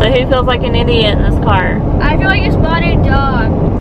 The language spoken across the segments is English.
So who feels like an idiot in this car? I feel like a spotted dog.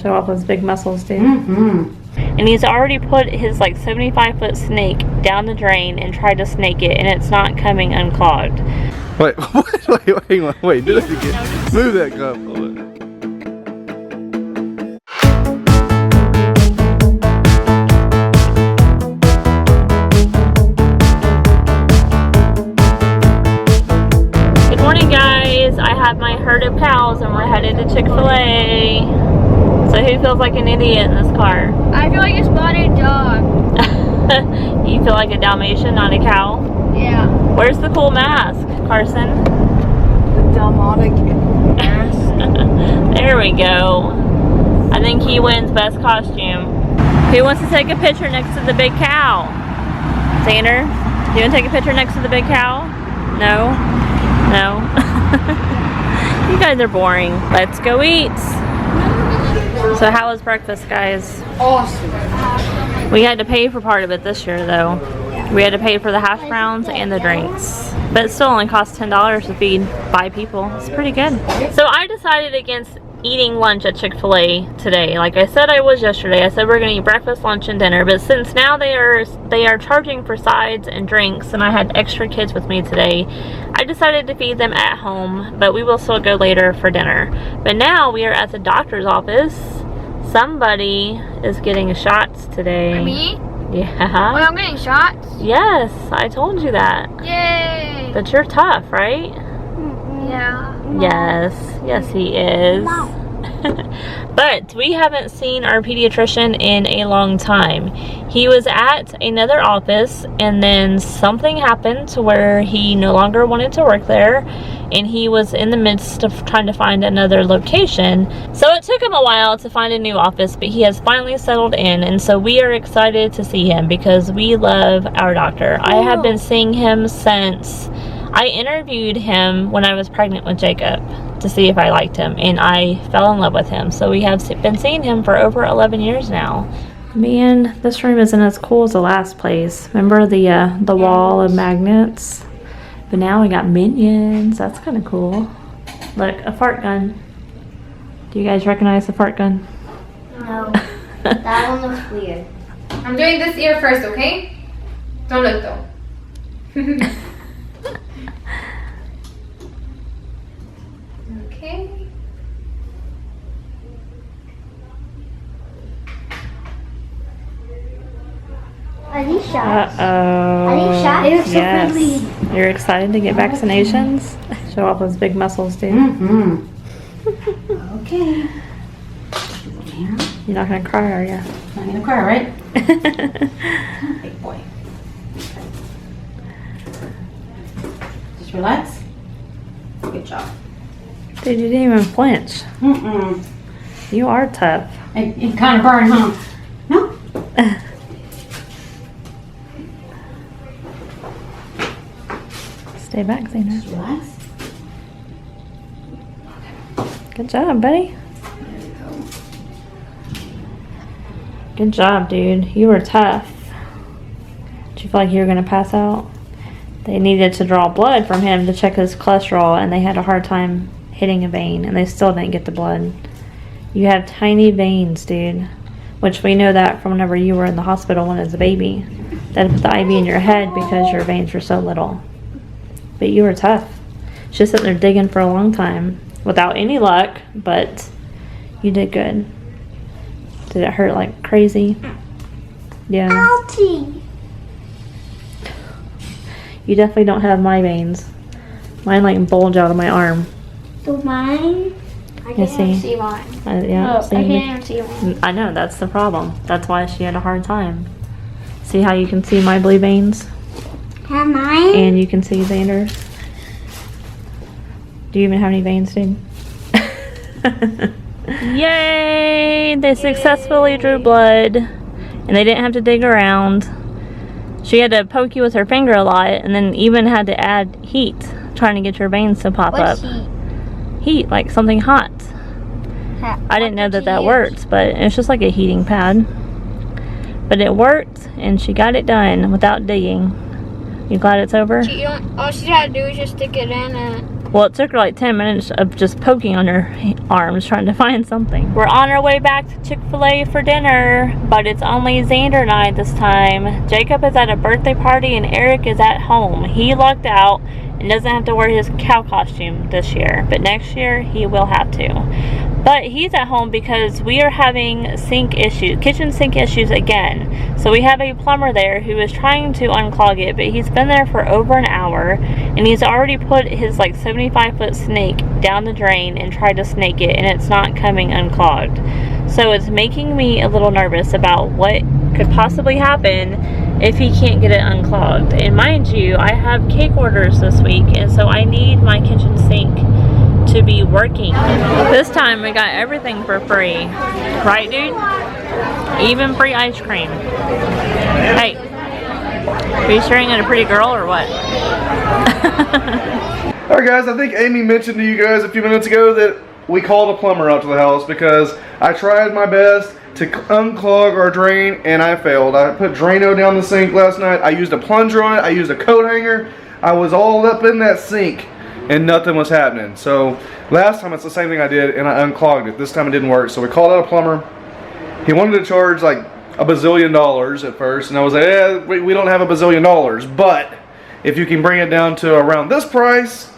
Show off his big muscles, dude. Mm-hmm. And he's already put his like 75-foot snake down the drain and tried to snake it, and it's not coming unclogged. Wait, hang on, wait, do that again. Move that cup. Good morning, guys. I have my herd of cows and we're headed to Chick-fil-A. So who feels like an idiot in this car? I feel like a spotted dog. You feel like a Dalmatian, not a cow? Yeah. Where's the cool mask, Carson? The Dalmonic mask. There we go. I think he wins best costume. Who wants to take a picture next to the big cow? Xander, do you want to take a picture next to the big cow? No? No? You guys are boring. Let's go eat. So how was breakfast, guys? Awesome. We had to pay for part of it this year, though. We had to pay for the hash browns and the drinks. But it still only costs $10 to feed 5 people. It's pretty good. So I decided against eating lunch at Chick-fil-A today. Like I said I was yesterday. I said we're going to eat breakfast, lunch, and dinner. But since now they are charging for sides and drinks, and I had extra kids with me today, I decided to feed them at home. But we will still go later for dinner. But now we are at the doctor's office. Somebody is getting shots today. Me? Yeah. Well, I'm getting shots? Yes, I told you that. Yay! But you're tough, right? Yeah. Yes, he is. But we haven't seen our pediatrician in a long time. He was at another office and then something happened to where he no longer wanted to work there, and he was in the midst of trying to find another location. So it took him a while to find a new office, but he has finally settled in, and so we are excited to see him because we love our doctor. I have been seeing him since I interviewed him when I was pregnant with Jacob to see if I liked him, and I fell in love with him. So we have been seeing him for over 11 years now. Man, this room isn't as cool as the last place. Remember the wall of magnets? But now we got minions. That's kind of cool. Look, a fart gun. Do you guys recognize the fart gun? No. That one looks weird. I'm doing this ear first, okay? Don't look though. Okay. Are these shots? Uh-oh. Are these shots? They look so Yes. friendly. You're excited to get vaccinations? Show off those big muscles, dude. Mm-hmm. Okay. You're not gonna cry, are you? Not gonna cry, right? Big boy. Just relax. Good job. Dude, you didn't even flinch. Mm-mm. You are tough. It kind of burned, huh? No? Stay back, Xander. Just relax. Good job, buddy. Good job, dude. You were tough. Did you feel like you were gonna pass out? They needed to draw blood from him to check his cholesterol, and they had a hard time hitting a vein, and they still didn't get the blood. You have tiny veins, dude, which we know that from whenever you were in the hospital when as a baby. They had to put the IV in your head because your veins were so little. But you were tough. Just sitting there digging for a long time without any luck, but you did good. Did it hurt like crazy? Yeah. Ouchie. You definitely don't have my veins. Mine like bulge out of my arm. So mine? I You can't see? even see mine. Yeah, Oh, see, I can't even see mine. I know, that's the problem. That's why she had a hard time. See how you can see my blue veins? Have mine? And you can see Xander's? Do you even have any veins, dude? Yay! They successfully drew blood. And they didn't have to dig around. She had to poke you with her finger a lot, and then even had to add heat, trying to get your veins to pop What's up. Heat, like something hot. I didn't know that worked, but it's just like a heating pad. But it worked, and she got it done without digging. You glad it's over? All she had to do was just stick it in and Well, it took her like 10 minutes of just poking on her arms trying to find something. We're on our way back to Chick-fil-A for dinner, but it's only Xander and I this time. Jacob is at a birthday party and Eric is at home. He lucked out and doesn't have to wear his cow costume this year, but next year he will have to. But he's at home because we are having kitchen sink issues again. So we have a plumber there who is trying to unclog it, but he's been there for over an hour and he's already put his like 75-foot snake down the drain and tried to snake it, and it's not coming unclogged. So it's making me a little nervous about what could possibly happen if he can't get it unclogged. And mind you, I have cake orders this week, and so I need my kitchen sink to be working. This time we got everything for free. Right, dude? Even free ice cream. Hey, are you staring at a pretty girl or what? Alright guys, I think Amy mentioned to you guys a few minutes ago that we called a plumber out to the house because I tried my best to unclog our drain and I failed. I put Drano down the sink last night. I used a plunger on it. I used a coat hanger. I was all up in that sink and nothing was happening. So last time it's the same thing I did and I unclogged it. This time it didn't work. So we called out a plumber. He wanted to charge like $1 bazillion at first, and I was like, yeah, we don't have $1 bazillion, but if you can bring it down to around this price,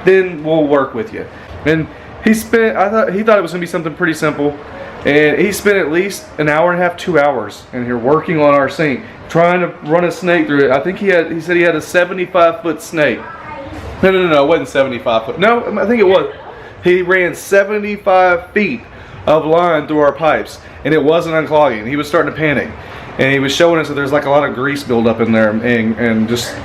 then we'll work with you. And he thought it was gonna be something pretty simple, and he spent at least an hour and a half, 2 hours in here working on our sink, trying to run a snake through it. I think he said he had a 75-foot snake. No, it wasn't 75 foot. No, I think it was. He ran 75 feet of line through our pipes, and it wasn't unclogging. He was starting to panic, and he was showing us that there's like a lot of grease buildup in there, and just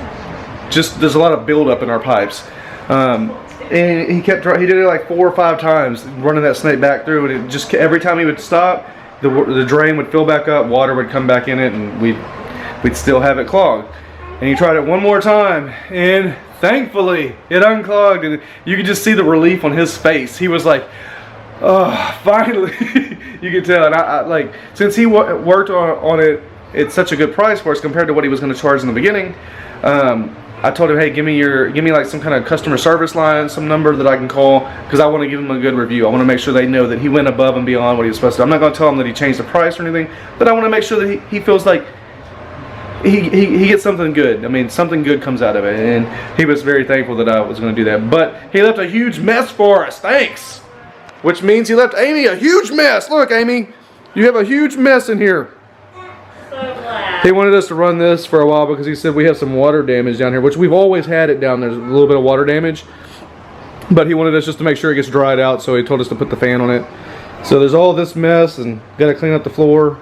there's a lot of buildup in our pipes. And he did it like 4 or 5 times, running that snake back through, and it just every time he would stop, the drain would fill back up, water would come back in it, and we'd still have it clogged. And he tried it one more time, and thankfully it unclogged, and you could just see the relief on his face. He was like, oh, finally. You could tell. And I like, since he worked on it at such a good price for us compared to what he was going to charge in the beginning, I told him, hey, give me like some kind of customer service line, some number that I can call, because I want to give him a good review. I want to make sure they know that he went above and beyond what he was supposed to. I'm not going to tell him that he changed the price or anything, but I want to make sure that he feels like he gets something good. I mean, something good comes out of it, and he was very thankful that I was going to do that. But he left a huge mess for us. Thanks. Which means he left Amy a huge mess. Look, Amy, you have a huge mess in here. So glad. He wanted us to run this for a while because he said we have some water damage down here, which we've always had it down there. There's a little bit of water damage, but he wanted us just to make sure it gets dried out, so he told us to put the fan on it. So there's all this mess, and got to clean up the floor.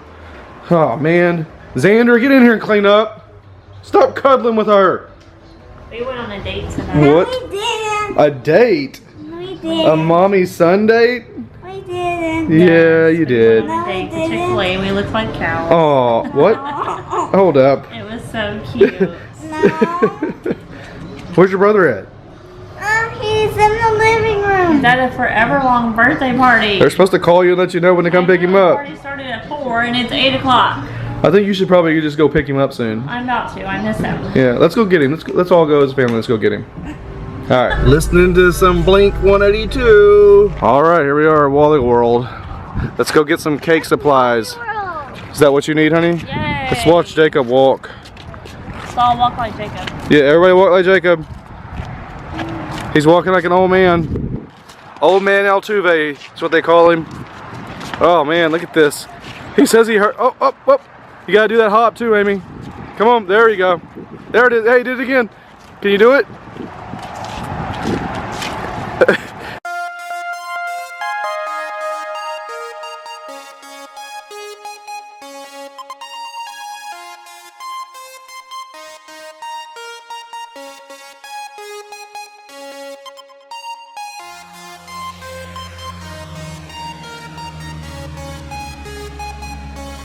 Oh man, Xander, get in here and clean up. Stop cuddling with her. We went on a date tonight. What? We didn't. A date? We didn't. A mommy-son date? We didn't. Yeah, you did. We went on a date to Chick-fil-A. We looked like cows. Oh, what? Hold up. It was so cute. No. Where's your brother at? He's in the living room. He's at a forever long birthday party. They're supposed to call you and let you know when to come pick him The up. party started at 4 and it's 8 o'clock. I think you should probably just go pick him up soon. I'm about to. I miss him. Yeah, let's go get him. Let's all go as a family. Let's go get him. All right, listening to some Blink 182. All right, here we are, Wally World. Let's go get some cake supplies. Is that what you need, honey? Yay. Let's watch Jacob walk. So I'll walk like Jacob. Yeah, everybody walk like Jacob. He's walking like an old man. Old man Altuve, that's what they call him. Oh man, look at this. He says he hurt. Oh, oh, oh. You gotta do that hop too, Amy. Come on, there you go. There it is. Hey, did it again. Can you do it?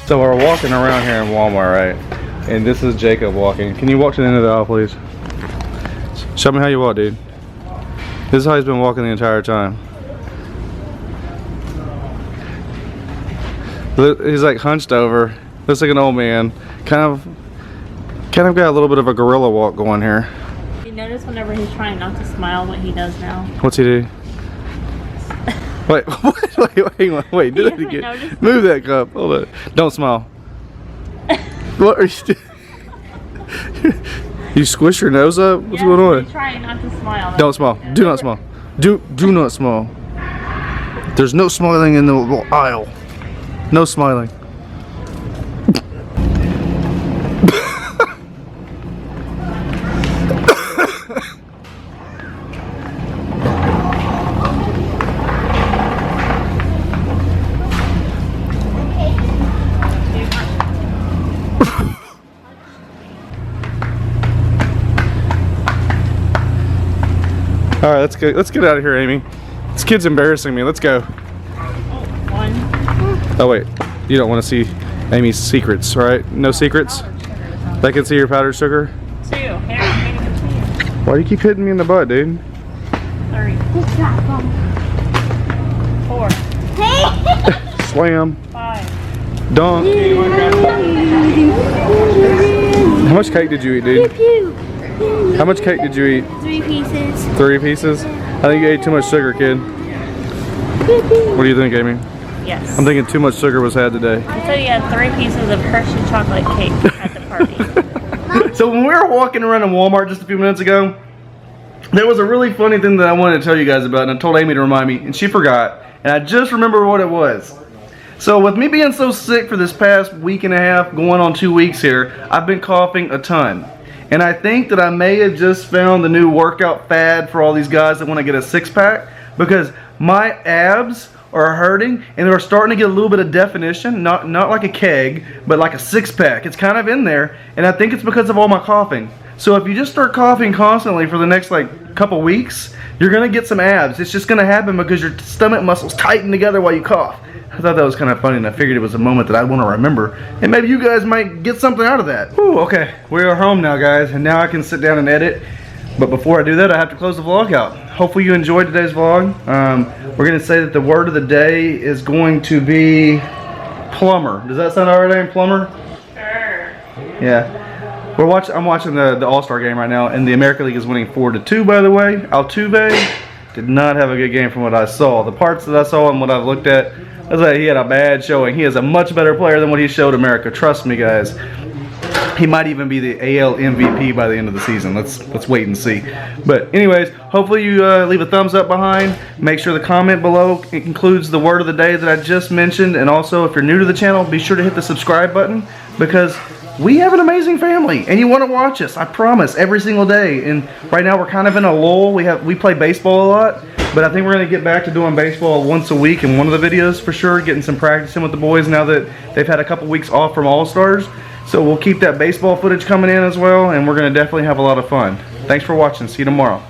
So we're walking around here in Walmart, right? And this is Jacob walking. Can you walk to the end of the aisle, please? Show me how you walk, dude. This is how he's been walking the entire time. He's like hunched over. Looks like an old man. Kind of got a little bit of a gorilla walk going here. You notice notice whenever he's trying not to smile what he does now? What's he do? Wait, wait, do that You again. haven't noticed? Move that cup. Hold on. Don't smile. What are you doing? You squish your nose up? What's going on? He's trying not to smile. Don't smile. Do not smile. Do not smile. There's no smiling in the aisle. No smiling. All right, let's go. Let's get out of here, Amy. This kid's embarrassing me. Let's go. One. Oh wait, you don't want to see Amy's secrets, right? No secrets. They can see your powdered sugar. 2. Here, maybe you can see it. Why do you keep hitting me in the butt, dude? 3. Just drop them. 4. Hey! Slam. 5. Dunk. How much cake did you eat, dude? Pew. How much cake did you eat? 3 pieces. 3 pieces? I think you ate too much sugar, kid. What do you think, Amy? Yes. I'm thinking too much sugar was had today. I said you had 3 pieces of Hershey chocolate cake at the party. So when we were walking around in Walmart just a few minutes ago, there was a really funny thing that I wanted to tell you guys about, and I told Amy to remind me, and she forgot. And I just remember what it was. So with me being so sick for this past week and a half, going on 2 weeks here, I've been coughing a ton. And I think that I may have just found the new workout fad for all these guys that want to get a six-pack, because my abs are hurting and they're starting to get a little bit of definition, not like a keg, but like a six-pack. It's kind of in there, and I think it's because of all my coughing. So if you just start coughing constantly for the next like couple weeks, you're gonna get some abs. It's just gonna happen because your stomach muscles tighten together while you cough. I thought that was kind of funny, and I figured it was a moment that I'd want to remember, and maybe you guys might get something out of that. Whew, okay, we are home now, guys, and now I can sit down and edit. But before I do that, I have to close the vlog out. Hopefully you enjoyed today's vlog. We're going to say that the word of the day is going to be plumber. Does that sound alright, Amy? Plumber? Sure. Yeah. I'm watching the All-Star game right now, and the American League is winning 4-2, by the way. Altuve did not have a good game from what I saw. The parts that I saw and what I've looked at, I was like, he had a bad showing. He is a much better player than what he showed America. Trust me, guys. He might even be the AL MVP by the end of the season. Let's wait and see. But anyways, hopefully you leave a thumbs up behind. Make sure the comment below includes the word of the day that I just mentioned. And also, if you're new to the channel, be sure to hit the subscribe button, because we have an amazing family and you want to watch us, I promise, every single day. And right now we're kind of in a lull. We play baseball a lot, but I think we're going to get back to doing baseball once a week in one of the videos for sure, getting some practice in with the boys now that they've had a couple weeks off from All-Stars. So we'll keep that baseball footage coming in as well, and we're going to definitely have a lot of fun. Thanks for watching. See you tomorrow.